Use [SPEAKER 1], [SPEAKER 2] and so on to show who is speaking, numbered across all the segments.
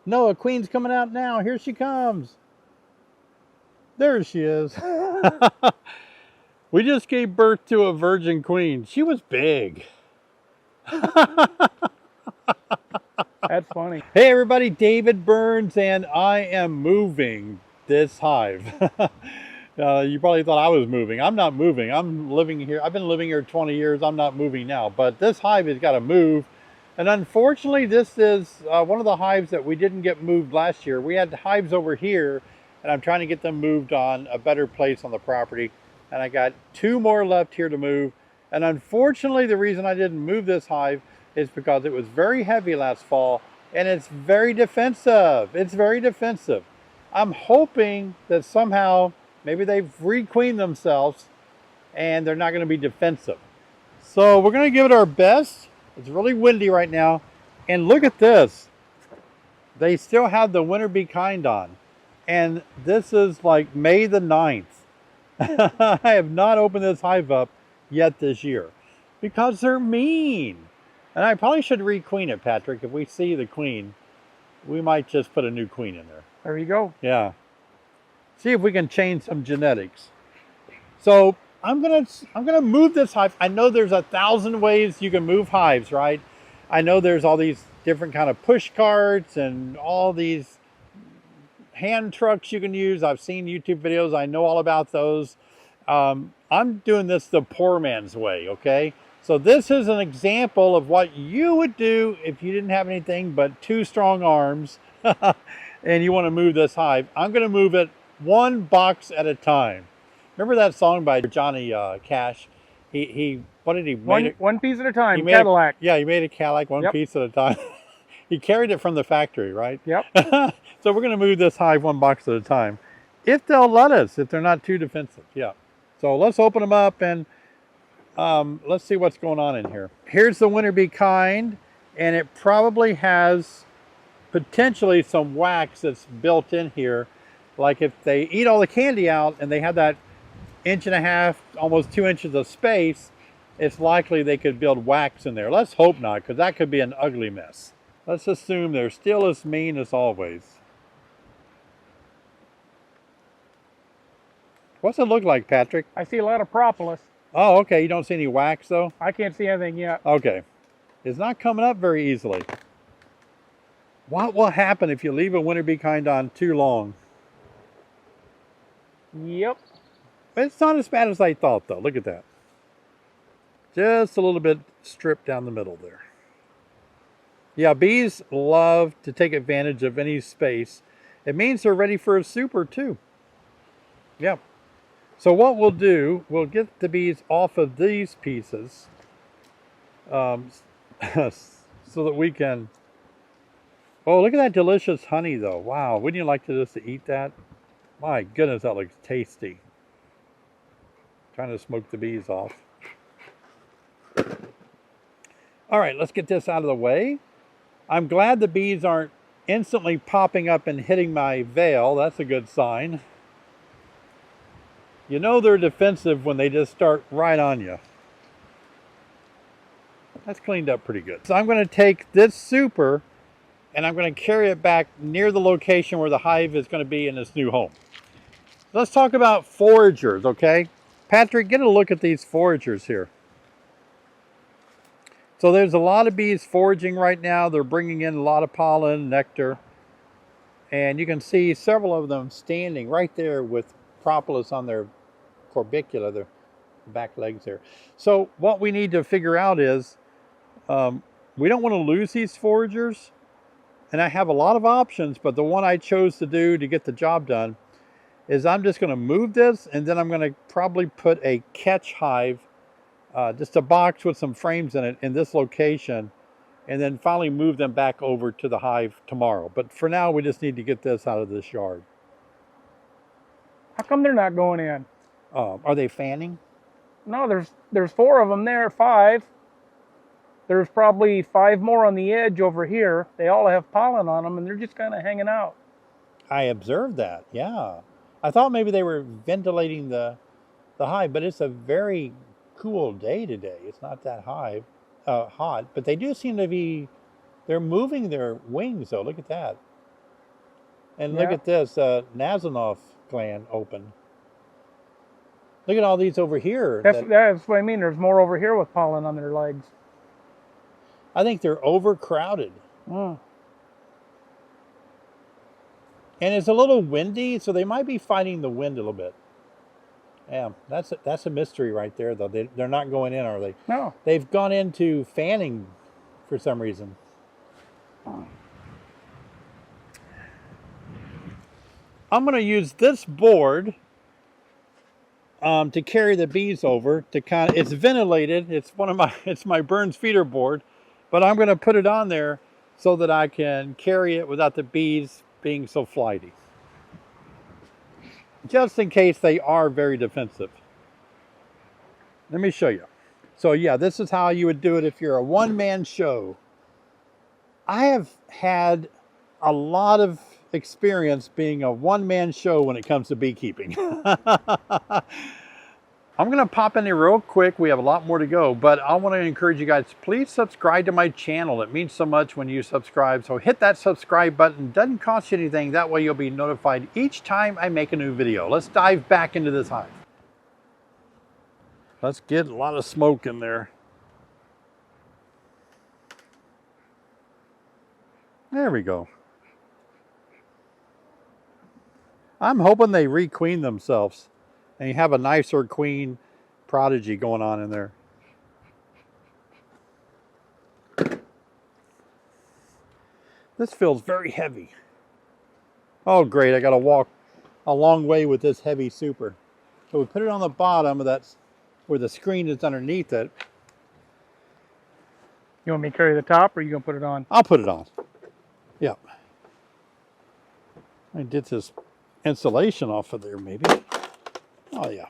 [SPEAKER 1] No, a queen's coming out now. Here she comes. There she is. We just gave birth to a virgin queen. She was big.
[SPEAKER 2] That's funny.
[SPEAKER 1] Hey everybody, David Burns, and I am moving this hive. You probably thought I was moving. I'm not moving. I'm living here. I've been living here 20 years. I'm not moving now. But this hive has got to move. And unfortunately, this is one of the hives that we didn't get moved last year. We had hives over here, and I'm trying to get them moved on a better place on the property. And I got 2 more left here to move. And unfortunately, the reason I didn't move this hive is because it was very heavy last fall, and it's very defensive. It's very defensive. I'm hoping that somehow maybe they've requeened themselves and they're not going to be defensive. So we're going to give it our best. It's really windy right now. And look at this. They still have the winter bee kind on. And this is like May the 9th. I have not opened this hive up yet this year because they're mean. And I probably should requeen it, Patrick. If we see the queen, we might just put a new queen in there.
[SPEAKER 2] There you go.
[SPEAKER 1] Yeah. See if we can change some genetics. So I'm gonna move this hive. I know there's 1,000 ways you can move hives, right? I know there's all these different kind of push carts and all these hand trucks you can use. I've seen YouTube videos. I know all about those. I'm doing this the poor man's way, okay? So this is an example of what you would do if you didn't have anything but 2 strong arms and you want to move this hive. I'm going to move it 1 box at a time. Remember that song by Johnny Cash? What did he make?
[SPEAKER 2] One piece at a time, Cadillac.
[SPEAKER 1] He made a Cadillac one piece at a time. He carried it from the factory, right?
[SPEAKER 2] Yep.
[SPEAKER 1] So we're going to move this hive 1 box at a time. If they'll let us, if they're not too defensive. Yeah. So let's open them up and let's see what's going on in here. Here's the winter bee kind, and it probably has potentially some wax that's built in here. Like if they eat all the candy out and they have that 1.5 inches, almost 2 inches of space, it's likely they could build wax in there. Let's hope not, because that could be an ugly mess. Let's assume they're still as mean as always. What's it look like, Patrick?
[SPEAKER 2] I see a lot of propolis.
[SPEAKER 1] Oh, okay. You don't see any wax, though?
[SPEAKER 2] I can't see anything yet.
[SPEAKER 1] Okay. It's not coming up very easily. What will happen if you leave a winter bee kind on too long?
[SPEAKER 2] Yep.
[SPEAKER 1] It's not as bad as I thought, though. Look at that. Just a little bit stripped down the middle there. Yeah, bees love to take advantage of any space. It means they're ready for a super, too. Yep. So what we'll do, we'll get the bees off of these pieces so that we can... Oh, look at that delicious honey, though. Wow, wouldn't you like to just eat that? My goodness, that looks tasty. Trying to smoke the bees off. All right, let's get this out of the way. I'm glad the bees aren't instantly popping up and hitting my veil. That's a good sign. You know they're defensive when they just start right on you. That's cleaned up pretty good. So I'm going to take this super and I'm going to carry it back near the location where the hive is going to be in its new home. Let's talk about foragers, okay? Patrick, get a look at these foragers here. So there's a lot of bees foraging right now. They're bringing in a lot of pollen, nectar. And you can see several of them standing right there with propolis on their corbicula, their back legs there. So what we need to figure out is we don't want to lose these foragers. And I have a lot of options, but the one I chose to do to get the job done is I'm just going to move this, and then I'm going to probably put a catch hive, just a box with some frames in it in this location, and then finally move them back over to the hive tomorrow. But for now, we just need to get this out of this yard.
[SPEAKER 2] How come they're not going in?
[SPEAKER 1] Are they fanning?
[SPEAKER 2] No, there's 4 of them there, 5. There's probably 5 more on the edge over here. They all have pollen on them, and they're just kind of hanging out.
[SPEAKER 1] I observed that, yeah. I thought maybe they were ventilating the hive, but it's a very cool day today. It's not that hot, but they do seem to be, they're moving their wings, though. Look at that. And look at this, Nasanov gland open. Look at all these over here.
[SPEAKER 2] That's what I mean. There's more over here with pollen on their legs.
[SPEAKER 1] I think they're overcrowded.
[SPEAKER 2] Mm.
[SPEAKER 1] And it's a little windy, so they might be fighting the wind a little bit. Yeah, that's a mystery right there, though. They're not going in, are they?
[SPEAKER 2] No.
[SPEAKER 1] They've gone into fanning for some reason. I'm going to use this board to carry the bees over. It's ventilated. It's my Burns feeder board, but I'm going to put it on there so that I can carry it without the bees being so flighty. Just in case they are very defensive. Let me show you. So yeah, this is how you would do it if you're a one-man show. I have had a lot of experience being a one-man show when it comes to beekeeping. I'm going to pop in here real quick. We have a lot more to go, but I want to encourage you guys, please subscribe to my channel. It means so much when you subscribe. So hit that subscribe button. It doesn't cost you anything. That way you'll be notified each time I make a new video. Let's dive back into this hive. Let's get a lot of smoke in there. There we go. I'm hoping they requeen themselves and you have a nicer queen prodigy going on in there. This feels very heavy. Oh great, I gotta walk a long way with this heavy super. So we put it on the bottom of that, where the screen is underneath it.
[SPEAKER 2] You want me to carry the top, or are you gonna put it on?
[SPEAKER 1] I'll put it on. Yep. I did this insulation off of there maybe. Oh yeah.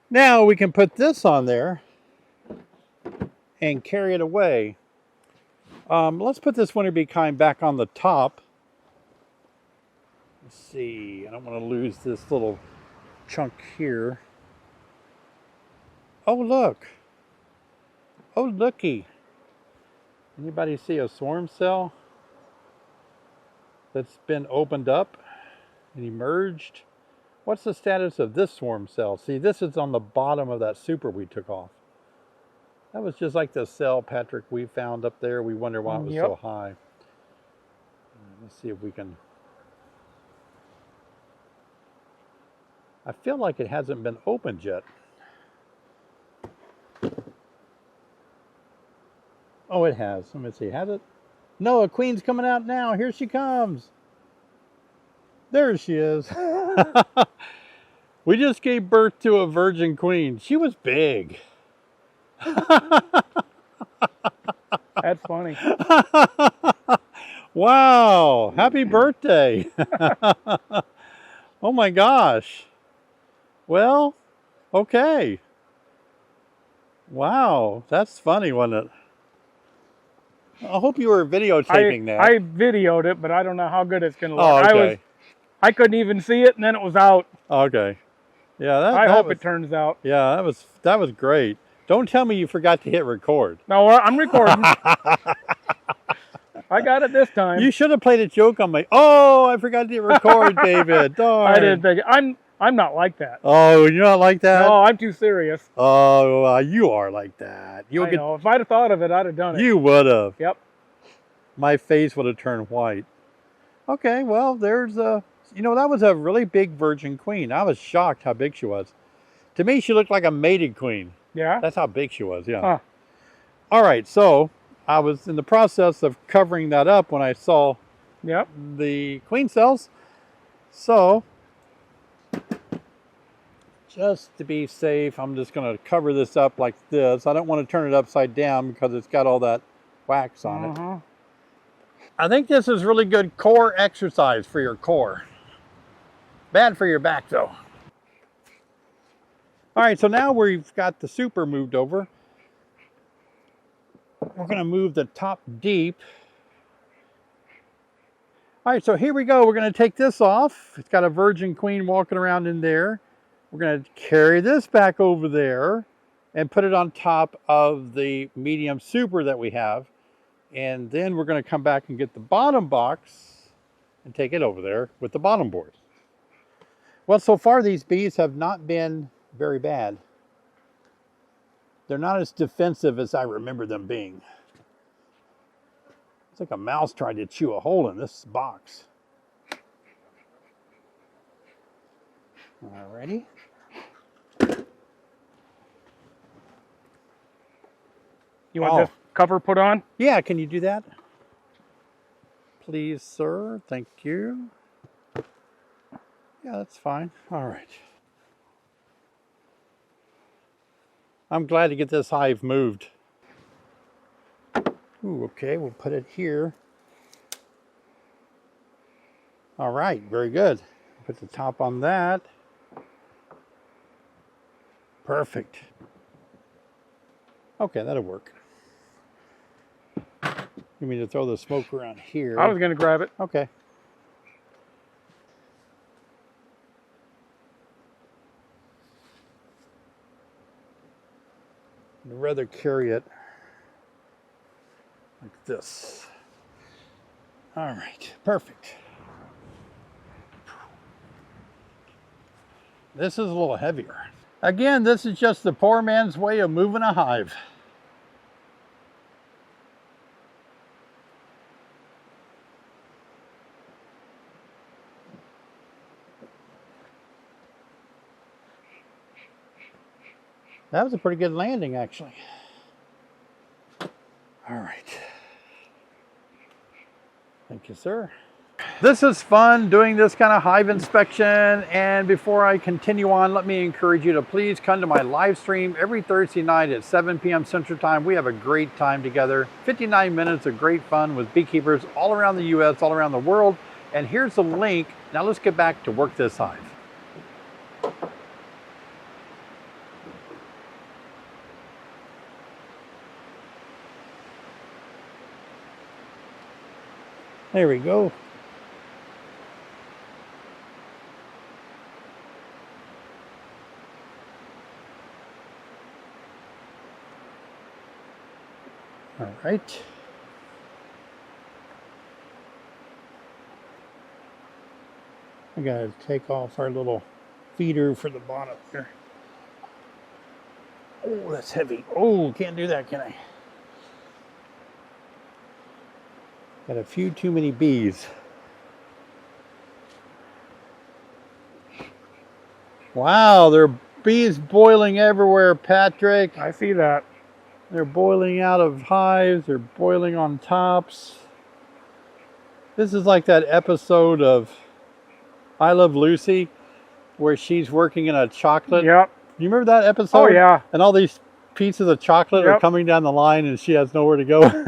[SPEAKER 1] Now we can put this on there and carry it away. Let's put this winter bee kind back on the top. Let's see, I don't want to lose this little chunk here. Oh look. Oh looky. Anybody see a swarm cell that's been opened up and emerged? What's the status of this swarm cell? See, this is on the bottom of that super we took off. That was just like the cell, Patrick, we found up there. We wonder why it was so high. Let's see if we can. I feel like it hasn't been opened yet. Oh, it has. Let me see. Has it? No, a queen's coming out now. Here she comes. There she is. We just gave birth to a virgin queen. She was big.
[SPEAKER 2] That's funny.
[SPEAKER 1] Wow. Happy birthday. Oh my gosh. Well, okay. Wow. That's funny, wasn't it? I hope you were videotaping that.
[SPEAKER 2] I videoed it, but I don't know how good it's going to look.
[SPEAKER 1] Oh, okay.
[SPEAKER 2] I couldn't even see it, and then it was out.
[SPEAKER 1] Okay. Yeah,
[SPEAKER 2] I hope it turns out.
[SPEAKER 1] Yeah, that was great. Don't tell me you forgot to hit record.
[SPEAKER 2] No, I'm recording. I got it this time.
[SPEAKER 1] You should have played a joke on me. Oh, I forgot to hit record, David. Darn.
[SPEAKER 2] I didn't think I'm not like that.
[SPEAKER 1] Oh, you're not like that?
[SPEAKER 2] No, I'm too serious.
[SPEAKER 1] Oh, you are like that.
[SPEAKER 2] I know. If I'd have thought of it, I'd have done it.
[SPEAKER 1] You would have.
[SPEAKER 2] Yep.
[SPEAKER 1] My face would have turned white. Okay, well, there's a... You know, that was a really big virgin queen. I was shocked how big she was. To me, she looked like a mated queen.
[SPEAKER 2] Yeah?
[SPEAKER 1] That's how big she was, yeah.
[SPEAKER 2] Huh.
[SPEAKER 1] All right, so I was in the process of covering that up when I saw the queen cells. So, just to be safe, I'm just going to cover this up like this. I don't want to turn it upside down because it's got all that wax on it. I think this is really good core exercise for your core. Bad for your back, though. All right, so now we've got the super moved over. We're going to move the top deep. All right, so here we go. We're going to take this off. It's got a virgin queen walking around in there. We're going to carry this back over there and put it on top of the medium super that we have. And then we're going to come back and get the bottom box and take it over there with the bottom board. Well, so far these bees have not been very bad. They're not as defensive as I remember them being. It's like a mouse trying to chew a hole in this box. Alrighty.
[SPEAKER 2] You want this cover put on?
[SPEAKER 1] Yeah, can you do that? Please, sir. Thank you. Yeah, that's fine. All right. I'm glad to get this hive moved. Ooh, okay, we'll put it here. All right, very good. Put the top on that. Perfect. Okay, that'll work. You mean to throw the smoke around here?
[SPEAKER 2] I was going to grab it.
[SPEAKER 1] Okay. I'd rather carry it like this. All right, perfect. This is a little heavier. Again, this is just the poor man's way of moving a hive. That was a pretty good landing, actually. All right. Thank you, sir. This is fun doing this kind of hive inspection, and before I continue on, let me encourage you to please come to my live stream every Thursday night at 7 p.m. Central Time. We have a great time together. 59 minutes of great fun with beekeepers all around the U.S., all around the world. And here's the link. Now let's get back to work this hive. There we go. All right. I gotta take off our little feeder for the bottom here. Oh, that's heavy. Oh, can't do that, can I? Got a few too many bees. Wow, there are bees boiling everywhere, Patrick.
[SPEAKER 2] I see that.
[SPEAKER 1] They're boiling out of hives. They're boiling on tops. This is like that episode of I Love Lucy where she's working in a chocolate.
[SPEAKER 2] Yep.
[SPEAKER 1] You remember that episode?
[SPEAKER 2] Oh, yeah.
[SPEAKER 1] And all these pieces of chocolate are coming down the line and she has nowhere to go.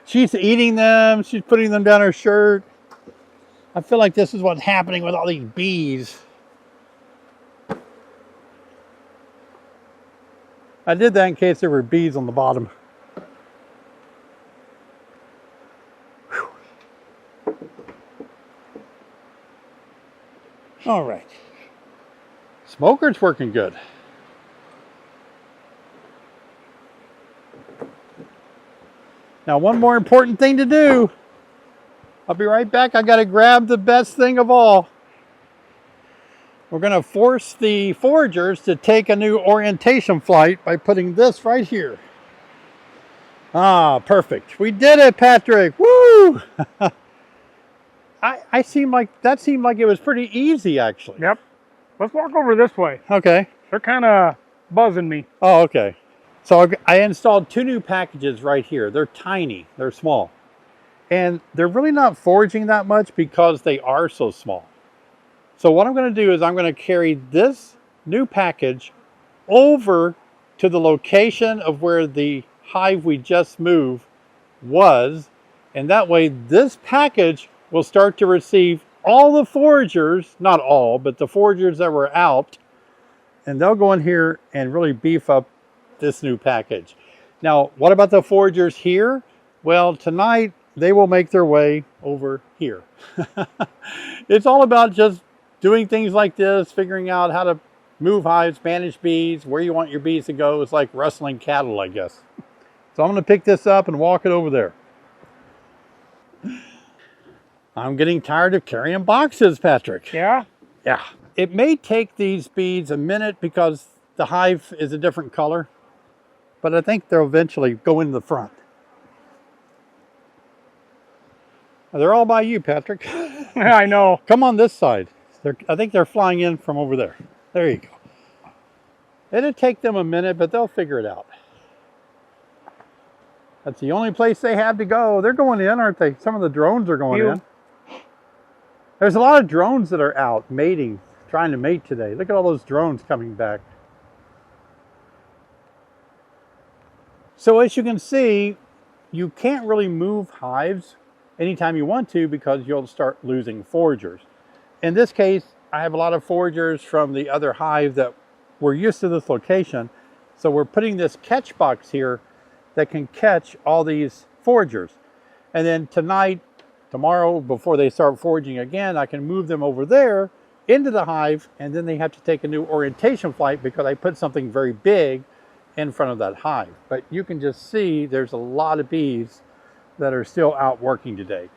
[SPEAKER 1] She's eating them. She's putting them down her shirt. I feel like this is what's happening with all these bees. I did that in case there were bees on the bottom. Whew. All right. Smoker's working good. Now, one more important thing to do. I'll be right back. I got to grab the best thing of all. We're going to force the foragers to take a new orientation flight by putting this right here. Ah, perfect. We did it, Patrick. Woo! That seemed like it was pretty easy, actually.
[SPEAKER 2] Yep. Let's walk over this way.
[SPEAKER 1] Okay.
[SPEAKER 2] They're kind of buzzing me.
[SPEAKER 1] Oh, okay. So I installed two new packages right here. They're tiny. They're small. And they're really not foraging that much because they are so small. So what I'm going to do is I'm going to carry this new package over to the location of where the hive we just moved was. And that way this package will start to receive all the foragers, not all, but the foragers that were out. And they'll go in here and really beef up this new package. Now, what about the foragers here? Well, tonight they will make their way over here. It's all about just doing things like this, figuring out how to move hives, manage bees, where you want your bees to go. It's like rustling cattle, I guess. So I'm going to pick this up and walk it over there. I'm getting tired of carrying boxes, Patrick.
[SPEAKER 2] Yeah?
[SPEAKER 1] Yeah. It may take these bees a minute because the hive is a different color, but I think they'll eventually go in the front. They're all by you, Patrick.
[SPEAKER 2] I know.
[SPEAKER 1] Come on this side. I think they're flying in from over there. There you go. It'll take them a minute, but they'll figure it out. That's the only place they have to go. They're going in, aren't they? Some of the drones are going in. There's a lot of drones that are out mating, trying to mate today. Look at all those drones coming back. So as you can see, you can't really move hives anytime you want to because you'll start losing foragers. In this case, I have a lot of foragers from the other hive that were used to this location. So we're putting this catch box here that can catch all these foragers. And then tonight, tomorrow, before they start foraging again, I can move them over there into the hive, and then they have to take a new orientation flight because I put something very big in front of that hive. But you can just see there's a lot of bees that are still out working today.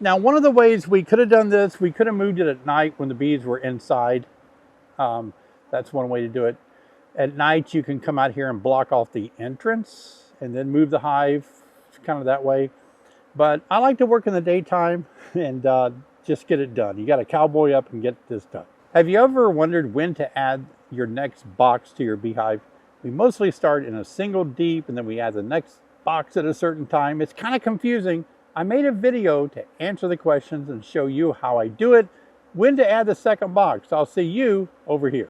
[SPEAKER 1] Now, one of the ways we could have done this, we could have moved it at night when the bees were inside. That's one way to do it. At night, you can come out here and block off the entrance and then move the hive kind of that way. But I like to work in the daytime and just get it done. You got to cowboy up and get this done. Have you ever wondered when to add your next box to your beehive? We mostly start in a single deep and then we add the next box at a certain time. It's kind of confusing. I made a video to answer the questions and show you how I do it, when to add the second box. I'll see you over here.